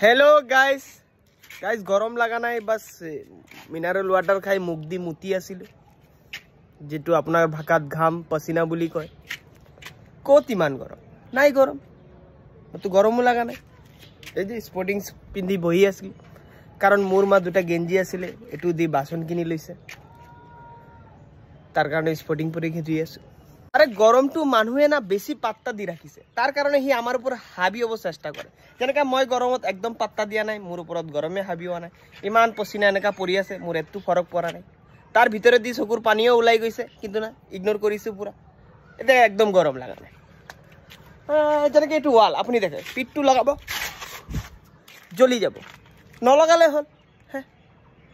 hello guys guys गरम लगा ना बस मिनारेल वाटर खाई मुख दी मुती आसिलो जेटु आपनार भाषात घाम पसीना बुली कय कत इमान गरम नाई गरम तो गरमो लगा ना ए स्पोर्टिंग पिंधि बहि आसिल कारण मोर मा दुटा गेंजी आसिले एटु दी बासन किनि लैसे तार कारणे स्पोर्टिंग परि धुई आसु अरे गरम तो मानुहे ना बेसी पात्ता दी राखिसे तार कारणे हि आमार उपर हाबी हब चेष्टा करे जेनेका मैं गरमत एकदम पात्ता दिया नाई मोर उपरत गरमे हाबी हुआ नाई इमान पसीना एनेका परि आछे मोर एतु फरक परा नाई तार भितरे दी चकुर पानीओ उलाई गइसे किन्तु ना इग्नोर करिसे पुरा एटा एकदम गरम लागा नाई जेनेका एटु वाल आपुनि देखे पिटटु लगाबो जलि जाबो नलगाले हल हे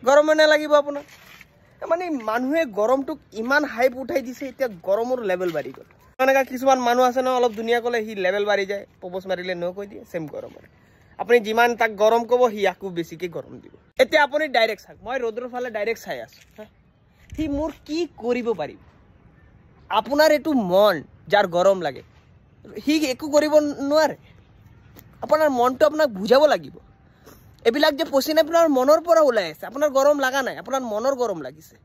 गरम नालागिब आपुनार माने मानुहे गरमटुक इमान हाइप उठाई दिसे इतना गरमर लेवल बाढ़ी गल एनेका किछुमान मानु आछे ना अलप दुनिया कले हि लेवल बाढ़ी जाए पबस मारिले न কৈ দিয়ে सेम गरम आपुनि जिमान ताक गरम कब हि आकु बेसिके गरम दिबो एते आपुनि डाइरेक्ट साक मैं रदर फाले डाइरेक्ट चाइ आछो हि मोर की करिब पारिब आपुनार एटु मन जार गरम लागे हि एकु करिब नोवारे आपुनार मनटो आपनाक बुझाबो लागिब एबिलाक जे पसीना आपनार मनर পৰা ওলাই আছে आपनार गरम লাগা নাই आपनार मनर गरम লাগিছে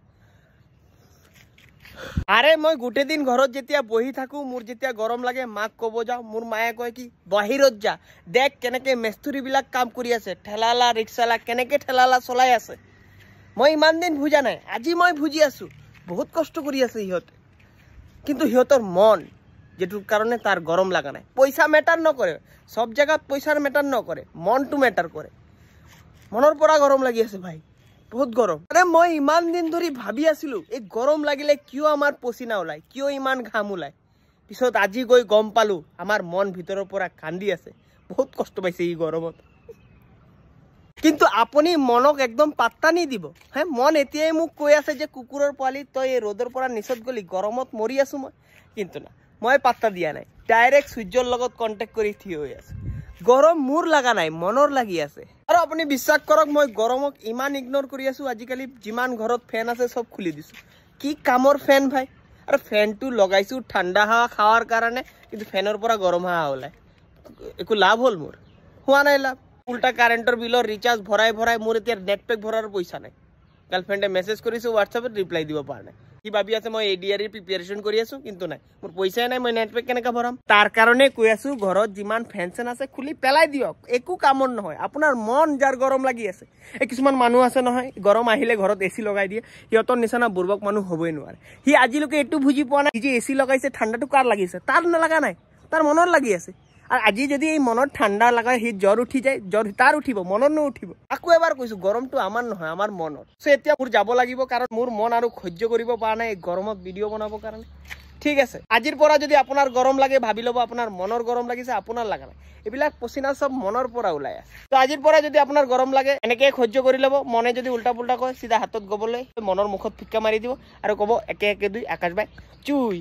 আরে মই গুটে দিন ঘৰত যেতিয়া বহি থাকো মোৰ যেতিয়া গৰম লাগে মাক কব যাও মোৰ মায়ে কয় কি বাহিৰত যা দেখ কেনেকে মেস্তুৰী বিলাক কাম কৰি আছে ঠেলালা ৰিক্সালা কেনেকে ঠেলালা চলাই আছে মই ইমান দিন বুজা নাই আজি মই বুজি আছো বহুত কষ্ট কৰি আছে ইহত কিন্তু ইহতৰ মন যেটুৰ কাৰণে তাৰ গৰম লাগা নাই পইচা মেটাৰ নকৰে সব জায়গাত পইচাৰ মেটাৰ নকৰে মনটো মেটাৰ কৰে मनर পৰা गरम লাগি আছে भाई बहुत गरम अरे मैं इमान दिन धरी भाबी आसिलु ए गरम लागिले कियो आमार पसीना ओलाय कियो इमान घाम ओलाय पिছত আজি গৈ গম পালু आमार मन भितৰৰ পৰা কান্দি আছে बहुत कष्ट পাইছে এই গরমত কিন্তু আপুনি মনক একদম পাত্তা নি দিব হে মন এতিয়াই মোক কৈ আছে যে কুকুৰৰ পোৱালি তই এই ৰদৰ পৰা নিছত গলি গৰমত মৰি আছো মই কিন্তু না মই পাত্তা দিয়া নাই ডাইৰেক্ট সূৰ্যৰ লগত কন্টাক্ট কৰি থি হৈ আছে गरम मोर लगा नाई मनर लगी आसे और अपनी विश्वास करक मैं गरमक इमान इग्नोर करि आसु आजिकाली जिमान घरत फैन आछे सब खुली दिसु की कामर फैन भाई और फैन टू लगाइसु ठंडा हावा खावार कारणे किन्तु फैनर পৰা गरम हावा ओलाय एकु लाभ हल मोर हुआ नाई लाभ उल्टा कारेन्टर बिलर रिचार्ज भराय भराय मोर एतिया नेट पैक भरार पैसा नाई गार्लफ्रेंडे मेसेज करिसु व्हाट्सएपत रिप्लाई दिबो पार नाई কি ভাবি আছে মই এডিআৰ প্ৰিপাৰেচন কৰি আছো কিন্তু নাই মোৰ পইচাই নাই মই নেট পেক কেনেকা ভৰাম তাৰ কাৰণে কৈ আছো ঘৰত যিমান ফেনচন আছে খুলি পেলাই দিয়ক একো কামৰ নহয় আপোনাৰ মন যাৰ গৰম লাগি আছে এই কিছুমান মানুহ আছে নহয় গৰম আহিলে ঘৰত এসি লগাই দিয়ে হিয়তৰ নিচিনা বুৰবক মানুহ হবই নোৱাৰে হি আজিলৈকে এটু বুজি পোৱা নাই যে এসি লগাইছে ঠাণ্ডাটো কাৰ লাগিছে তাৰ নালাগা নাই তাৰ মনৰ লাগি আছে আর আজি যদি এই মনত ঠান্ডা লাগায় হি জ্বর উঠি যায় জ্বর তার উঠিব মনৰ ন উঠিব আকো এবাৰ কৈছো গৰমটো আমাৰ নহয় আমাৰ মনৰ সো এতিয়া মোৰ যাব লাগিব কাৰণ মোৰ মন আৰু সহ্য কৰিব পৰা নাই গৰমত ভিডিও বনাব কাৰণে ঠিক আছে আজিৰ পৰা যদি আপোনাৰ গৰম লাগে ভাবি লব আপোনাৰ মনৰ গৰম লাগিছে আপোনাৰ লাগা নাই এবিলাক পছিনা সব মনৰ পৰা ওলাই আছে তো আজিৰ পৰা যদি আপোনাৰ গৰম লাগে এনেকে সহ্য কৰি লব মনে যদি উল্টা পুল্টা কয় সিধা হাতত গবলৈ মনৰ মুখত ফিক্কা মাৰি দিব আৰু কব একে একে দুই আকাশ বাই চুই